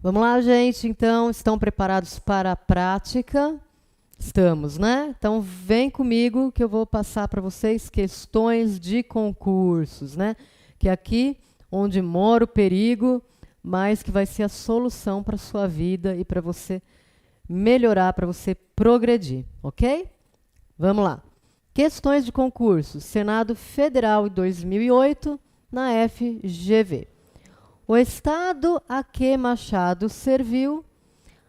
Vamos lá, gente. Então, estão preparados para a prática? Estamos, né? Então, vem comigo que eu vou passar para vocês questões de concursos, né? Que é aqui onde mora o perigo, mas que vai ser a solução para a sua vida e para você melhorar, para você progredir, ok? Vamos lá. Questões de concurso. Senado Federal em 2008, na FGV. O estado a que Machado serviu,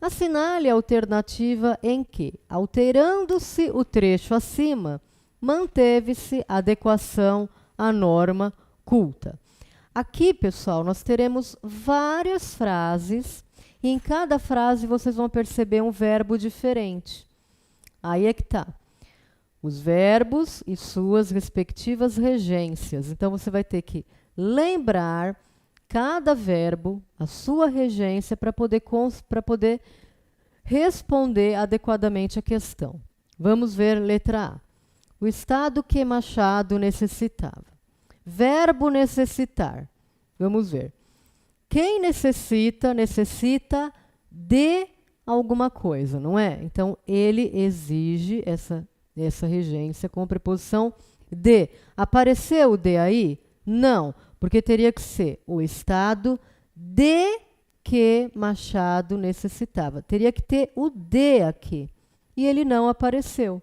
assinale a alternativa em que, alterando-se o trecho acima, manteve-se adequação à norma culta. Aqui, pessoal, nós teremos várias frases e em cada frase vocês vão perceber um verbo diferente. Aí é que tá. Os verbos e suas respectivas regências. Então, você vai ter que lembrar cada verbo, a sua regência, para poder responder adequadamente a questão. Vamos ver letra A. O estado que Machado necessitava. Verbo necessitar. Vamos ver. Quem necessita, necessita de alguma coisa, não é? Então, ele exige essa regência com preposição de. Apareceu o de aí? Não, porque teria que ser o estado de que Machado necessitava. Teria que ter o de aqui. E ele não apareceu.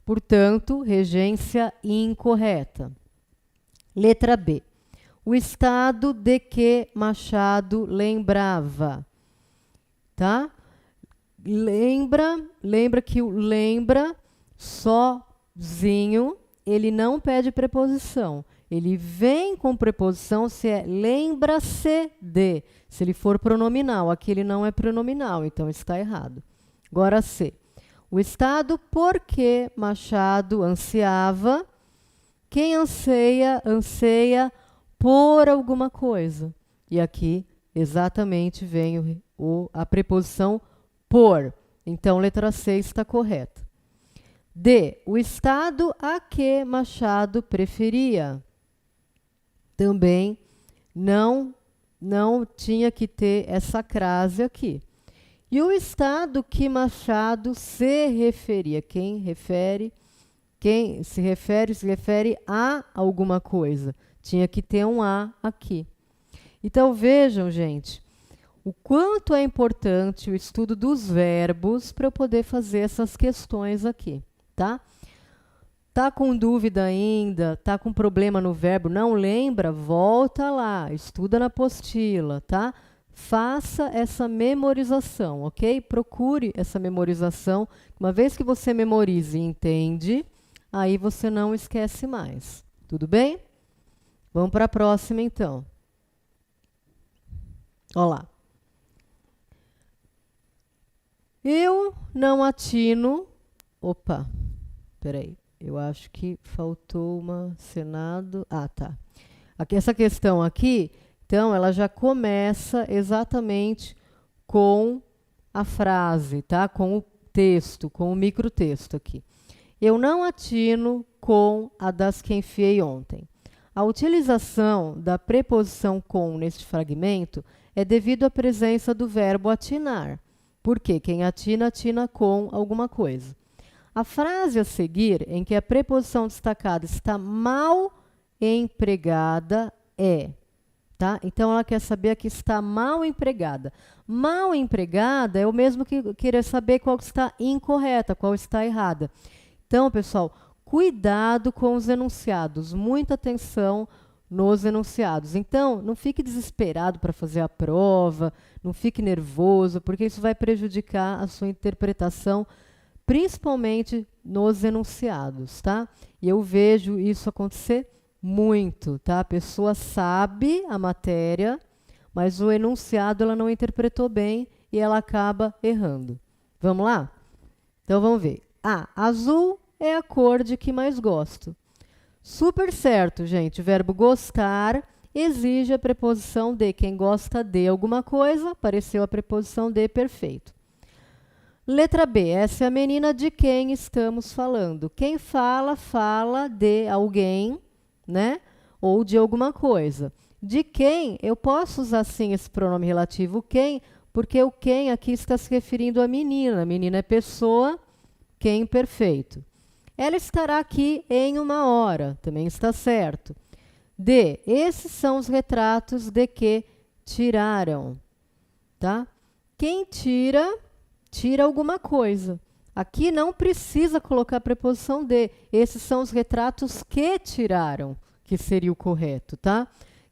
Portanto, regência incorreta. Letra B. O estado de que Machado lembrava. Tá? Lembra que o lembra sozinho, ele não pede preposição. Ele vem com preposição se é lembra-se de. Se ele for pronominal, aqui ele não é pronominal, então está errado. Agora C. O estado por que Machado ansiava. Quem anseia, anseia por alguma coisa. E aqui, exatamente, vem a preposição por. Então, letra C está correta. D. O estado a que Machado preferia. Também não tinha que ter essa crase aqui. E o estado que Machado se referia. Quem se refere a alguma coisa. Tinha que ter um a aqui. Então, vejam, gente, o quanto é importante o estudo dos verbos para eu poder fazer essas questões aqui, tá? Tá com dúvida ainda? Tá com problema no verbo? Não lembra? Volta lá, estuda na apostila, tá? Faça essa memorização, ok? Procure essa memorização. Uma vez que você memorize e entende, aí você não esquece mais. Tudo bem? Vamos para a próxima, então. Olha lá. Eu não atino... Opa, peraí. Eu acho que faltou uma Senado... Ah, tá. Essa questão aqui, então, ela já começa exatamente com a frase, tá? Com o texto, com o microtexto aqui. Eu não atino com a das que enfiei ontem. A utilização da preposição com neste fragmento é devido à presença do verbo atinar. Porque quem atina, atina com alguma coisa. A frase a seguir, em que a preposição destacada está mal empregada, é. Tá? Então, ela quer saber que está mal empregada. Mal empregada é o mesmo que querer saber qual está incorreta, qual está errada. Então, pessoal, cuidado com os enunciados. Muita atenção nos enunciados. Então, não fique desesperado para fazer a prova, não fique nervoso, porque isso vai prejudicar a sua interpretação, principalmente nos enunciados, tá? E eu vejo isso acontecer muito, tá? A pessoa sabe a matéria, mas o enunciado ela não interpretou bem e ela acaba errando. Vamos lá? Então, vamos ver. A. Azul é a cor de que mais gosto. Super certo, gente. O verbo gostar exige a preposição de. Quem gosta de alguma coisa, apareceu a preposição de, perfeito. Letra B. Essa é a menina de quem estamos falando. Quem fala, fala de alguém, né? Ou de alguma coisa. De quem, eu posso usar sim esse pronome relativo quem Porque o quem aqui está se referindo à menina. A menina é pessoa, quem perfeito. Ela estará aqui em 1 hora, também está certo. D, esses são os retratos de que tiraram, tá? Quem tira, tira alguma coisa. Aqui não precisa colocar a preposição de. Esses são os retratos que tiraram, que seria o correto, tá?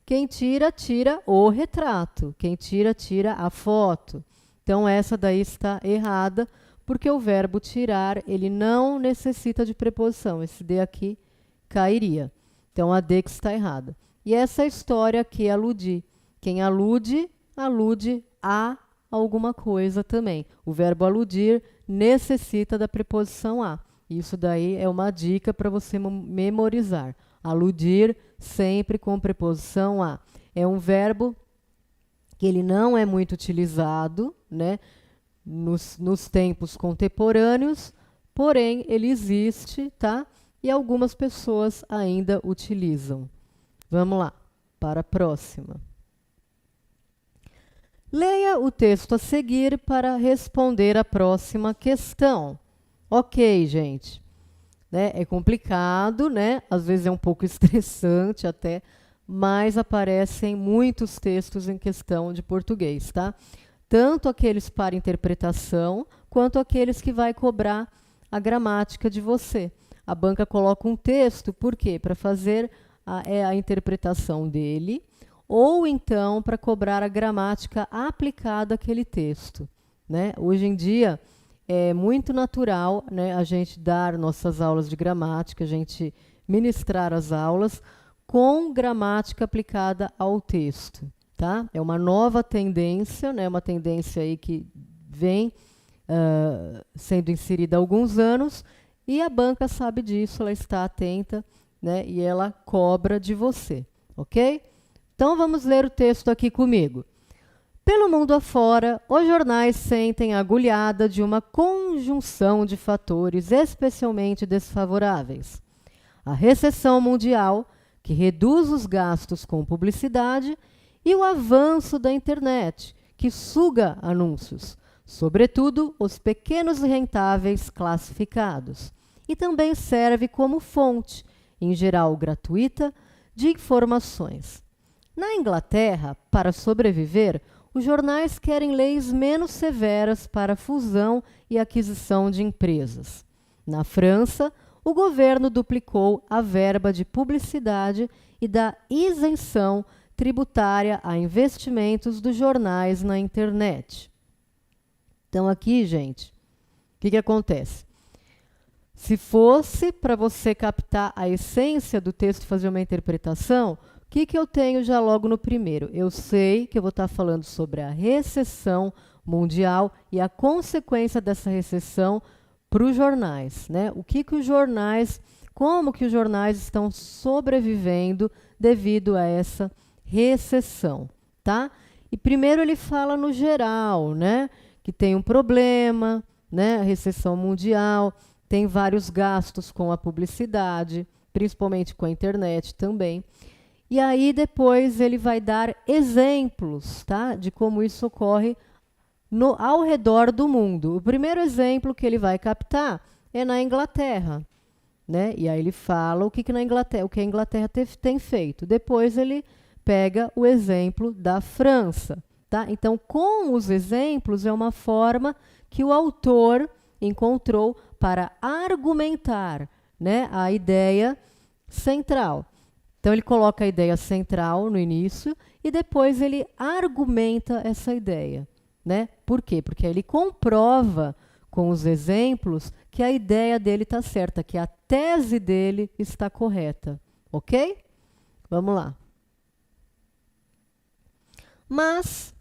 Quem tira, tira o retrato. Quem tira, tira a foto. Então, essa daí está errada, porque o verbo tirar, ele não necessita de preposição. Esse de aqui cairia. Então, a D que está errada. E essa história aqui, aludir. Quem alude, alude a alguma coisa também. O verbo aludir necessita da preposição a. Isso daí é uma dica para você memorizar. Aludir sempre com preposição a. É um verbo que ele não é muito utilizado, né, nos tempos contemporâneos, porém ele existe, tá? E algumas pessoas ainda utilizam. Vamos lá, para a próxima. Leia o texto a seguir para responder a próxima questão. Ok, gente. Né? É complicado, né? Às vezes é um pouco estressante até, mas aparecem muitos textos em questão de português, tá? Tanto aqueles para interpretação, quanto aqueles que vai cobrar a gramática de você. A banca coloca um texto, por quê? Para fazer a interpretação dele, ou então para cobrar a gramática aplicada àquele texto, né? Hoje em dia é muito natural, né, a gente dar nossas aulas de gramática, a gente ministrar as aulas com gramática aplicada ao texto, tá? É uma nova tendência, né, uma tendência aí que vem sendo inserida há alguns anos, e a banca sabe disso, ela está atenta, né, e ela cobra de você, ok? Então, vamos ler o texto aqui comigo. Pelo mundo afora, os jornais sentem a agulhada de uma conjunção de fatores especialmente desfavoráveis. A recessão mundial, que reduz os gastos com publicidade, e o avanço da internet, que suga anúncios, sobretudo os pequenos e rentáveis classificados, e também serve como fonte, em geral gratuita, de informações. Na Inglaterra, para sobreviver, os jornais querem leis menos severas para a fusão e aquisição de empresas. Na França, o governo duplicou a verba de publicidade e da isenção tributária a investimentos dos jornais na internet. Então, aqui, gente, o que acontece? Se fosse para você captar a essência do texto e fazer uma interpretação, o que eu tenho já logo no primeiro? Eu sei que eu vou estar falando sobre a recessão mundial e a consequência dessa recessão para os jornais, né? Como que os jornais estão sobrevivendo devido a essa recessão, tá? E primeiro ele fala no geral, né? Que tem um problema, né? A recessão mundial, tem vários gastos com a publicidade, principalmente com a internet também. E aí depois ele vai dar exemplos, tá, de como isso ocorre ao redor do mundo. O primeiro exemplo que ele vai captar é na Inglaterra, né? E aí ele fala o que a Inglaterra tem feito. Depois ele pega o exemplo da França, tá? Então, com os exemplos é uma forma que o autor encontrou para argumentar, né, a ideia central. Então, ele coloca a ideia central no início e depois ele argumenta essa ideia, né? Por quê? Porque ele comprova com os exemplos que a ideia dele está certa, que a tese dele está correta, ok? Vamos lá. Mas,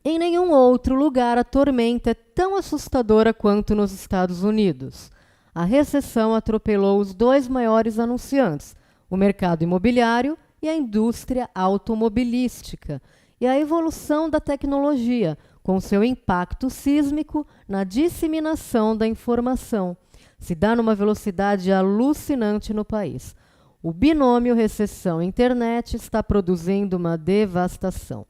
em nenhum outro lugar a tormenta é tão assustadora quanto nos Estados Unidos. A recessão atropelou os dois maiores anunciantes, o mercado imobiliário e a indústria automobilística, e a evolução da tecnologia, com seu impacto sísmico na disseminação da informação, se dá numa velocidade alucinante no país. O binômio recessão-internet está produzindo uma devastação.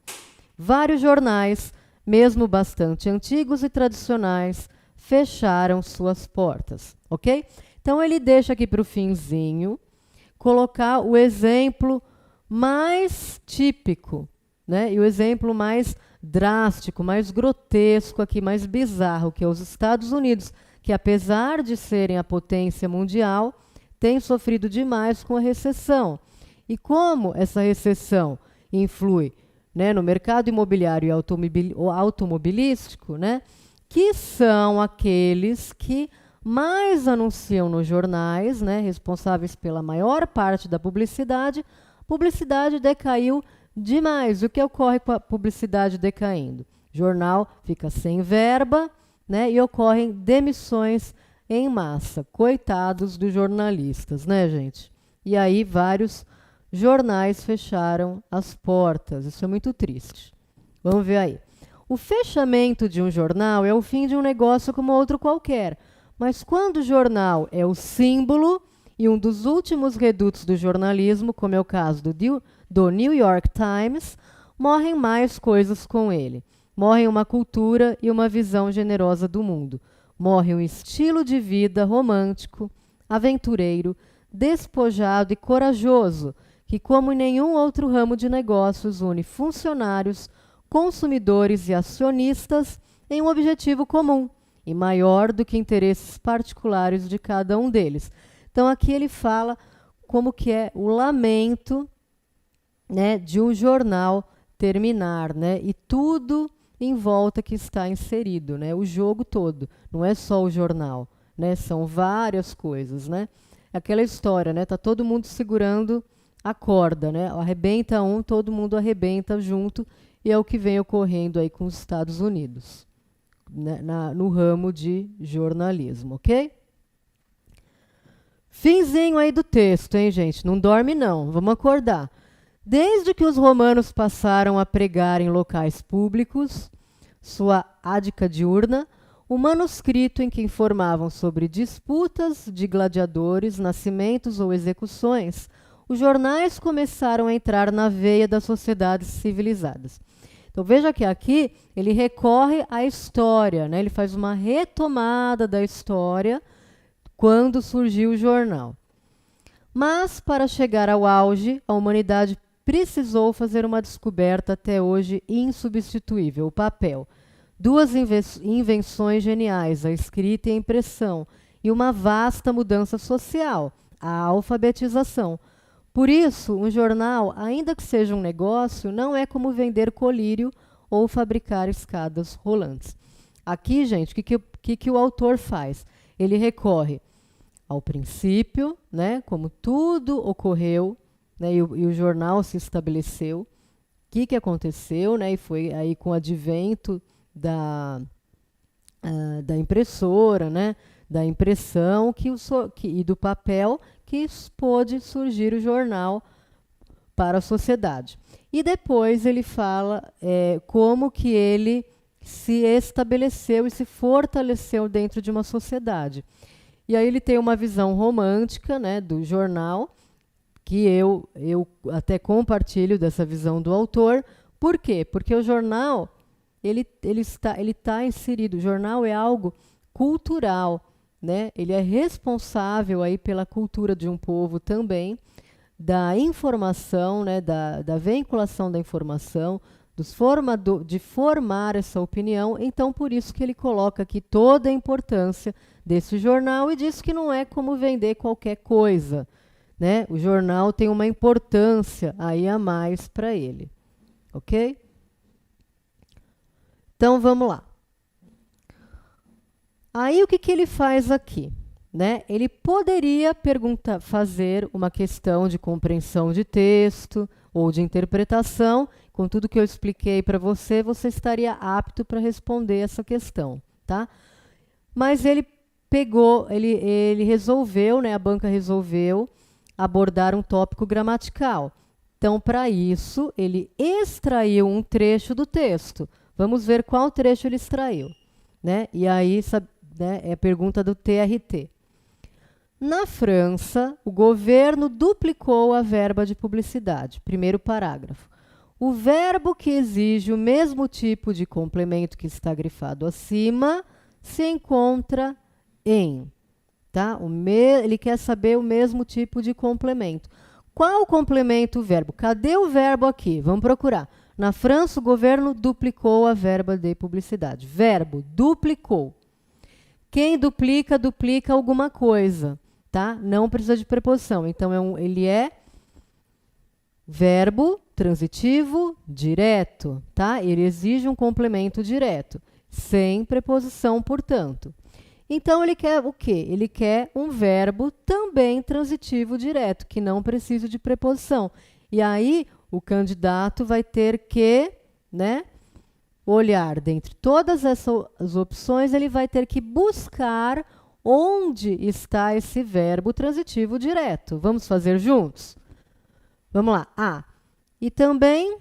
Vários jornais mesmo bastante antigos e tradicionais, fecharam suas portas, ok? Então, ele deixa aqui para o finzinho colocar o exemplo mais típico, né? E o exemplo mais drástico, mais grotesco aqui, mais bizarro, que é os Estados Unidos, que apesar de serem a potência mundial, tem sofrido demais com a recessão. E como essa recessão influi, né, no mercado imobiliário e automobilístico, né, que são aqueles que mais anunciam nos jornais, né, responsáveis pela maior parte da publicidade, publicidade decaiu demais. O que ocorre com a publicidade decaindo? O jornal fica sem verba, né, e ocorrem demissões em massa. Coitados dos jornalistas, né, gente? E aí vários jornais fecharam as portas. Isso é muito triste. Vamos ver aí. O fechamento de um jornal é o fim de um negócio como outro qualquer. Mas quando o jornal é o símbolo e um dos últimos redutos do jornalismo, como é o caso do New York Times, morrem mais coisas com ele. Morrem uma cultura e uma visão generosa do mundo. Morre um estilo de vida romântico, aventureiro, despojado e corajoso, que, como em nenhum outro ramo de negócios, une funcionários, consumidores e acionistas em um objetivo comum e maior do que interesses particulares de cada um deles. Então, aqui ele fala como que é o lamento, né, de um jornal terminar, né, e tudo em volta que está inserido, né, o jogo todo, não é só o jornal, né, são várias coisas, né, aquela história, né, tá todo mundo segurando a corda, né, arrebenta um, todo mundo arrebenta junto, e é o que vem ocorrendo aí com os Estados Unidos, né, no ramo de jornalismo, ok? Finzinho aí do texto, hein, gente? Não dorme, não. Vamos acordar. Desde que os romanos passaram a pregar em locais públicos, sua ádica diurna, o manuscrito em que informavam sobre disputas de gladiadores, nascimentos ou execuções, os jornais começaram a entrar na veia das sociedades civilizadas. Então, veja que aqui ele recorre à história, né? Ele faz uma retomada da história quando surgiu o jornal. Mas, para chegar ao auge, a humanidade precisou fazer uma descoberta até hoje insubstituível: o papel. Duas invenções geniais, a escrita e a impressão, e uma vasta mudança social, a alfabetização. Por isso, um jornal, ainda que seja um negócio, não é como vender colírio ou fabricar escadas rolantes. Aqui, gente, o que o autor faz? Ele recorre ao princípio, né, como tudo ocorreu, né, e o jornal se estabeleceu, o que aconteceu, né, e foi aí com o advento da impressora, né, da impressão e do papel que pôde surgir o jornal para a sociedade. E depois ele fala como que ele se estabeleceu e se fortaleceu dentro de uma sociedade. E aí ele tem uma visão romântica, né, do jornal, que eu até compartilho dessa visão do autor. Por quê? Porque o jornal ele está inserido. O jornal é algo cultural, né? Ele é responsável aí pela cultura de um povo também, da informação, né, da vinculação da informação, de formar essa opinião. Então, por isso que ele coloca aqui toda a importância desse jornal e diz que não é como vender qualquer coisa, né? O jornal tem uma importância aí a mais para ele, ok? Então, vamos lá. Aí, o que ele faz aqui? Né? Ele poderia fazer uma questão de compreensão de texto ou de interpretação. Com tudo que eu expliquei para você, você estaria apto para responder essa questão, tá? Mas ele resolveu, né, a banca resolveu abordar um tópico gramatical. Então, para isso, ele extraiu um trecho do texto. Vamos ver qual trecho ele extraiu, né? E aí, né, é a pergunta do TRT. Na França, o governo duplicou a verba de publicidade. Primeiro parágrafo. O verbo que exige o mesmo tipo de complemento que está grifado acima se encontra em, tá? Ele quer saber o mesmo tipo de complemento. Qual complementa o verbo? Cadê o verbo aqui? Vamos procurar. Na França, o governo duplicou a verba de publicidade. Verbo, duplicou. Quem duplica, duplica alguma coisa, tá? Não precisa de preposição. Então, ele é verbo transitivo direto, tá? Ele exige um complemento direto, sem preposição, portanto. Então, ele quer o quê? Ele quer um verbo também transitivo direto, que não precisa de preposição. E aí, o candidato vai ter que, né, olhar dentre todas essas opções, ele vai ter que buscar onde está esse verbo transitivo direto. Vamos fazer juntos? Vamos lá. A. E também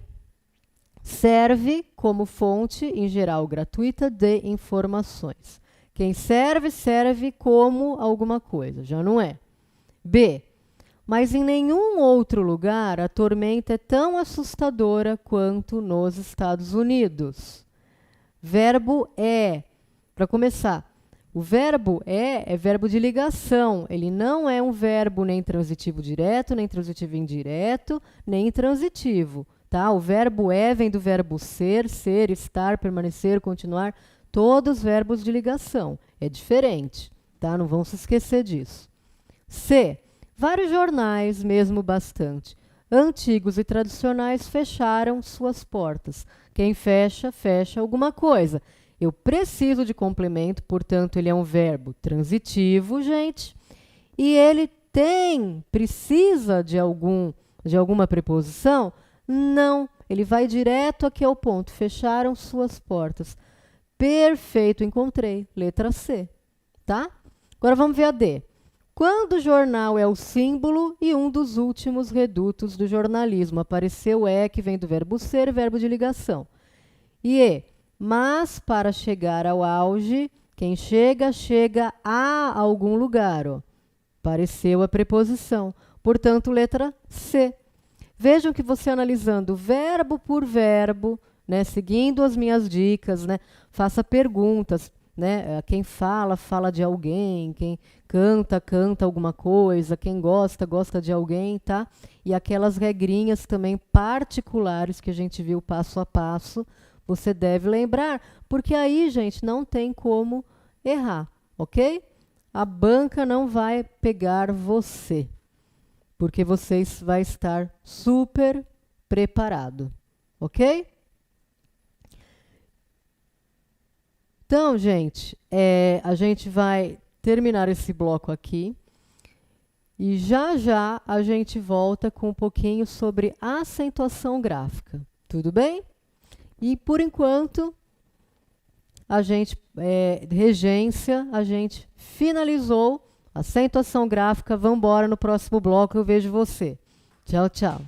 serve como fonte, em geral gratuita, de informações. Quem serve, serve como alguma coisa, já não é. B. Mas em nenhum outro lugar a tormenta é tão assustadora quanto nos Estados Unidos. Verbo é. Para começar, o verbo é verbo de ligação. Ele não é um verbo nem transitivo direto, nem transitivo indireto, nem intransitivo. Tá? O verbo é vem do verbo ser, estar, permanecer, continuar. Todos verbos de ligação. É diferente, tá? Não vão se esquecer disso. C. Vários jornais, mesmo bastante, antigos e tradicionais, fecharam suas portas. Quem fecha, fecha alguma coisa. Eu preciso de complemento, portanto, ele é um verbo transitivo, gente. E ele precisa de alguma preposição? Não. Ele vai direto aqui ao ponto. Fecharam suas portas. Perfeito, encontrei. Letra C, tá? Agora vamos ver a D. Quando o jornal é o símbolo e um dos últimos redutos do jornalismo. Apareceu que vem do verbo ser, verbo de ligação. E E. Mas para chegar ao auge, quem chega, chega a algum lugar. Ó. Apareceu a preposição. Portanto, letra C. Vejam que você analisando verbo por verbo, né, seguindo as minhas dicas, né, faça perguntas, né, quem fala, fala de alguém, quem canta, canta alguma coisa, quem gosta, gosta de alguém, tá? E aquelas regrinhas também particulares que a gente viu passo a passo, você deve lembrar, porque aí, gente, não tem como errar, ok? A banca não vai pegar você, porque você vai estar super preparado, ok? Então, gente, a gente vai terminar esse bloco aqui e já a gente volta com um pouquinho sobre acentuação gráfica. Tudo bem? E, por enquanto, a gente, regência, a gente finalizou. Acentuação gráfica, vamos embora no próximo bloco, eu vejo você. Tchau, tchau.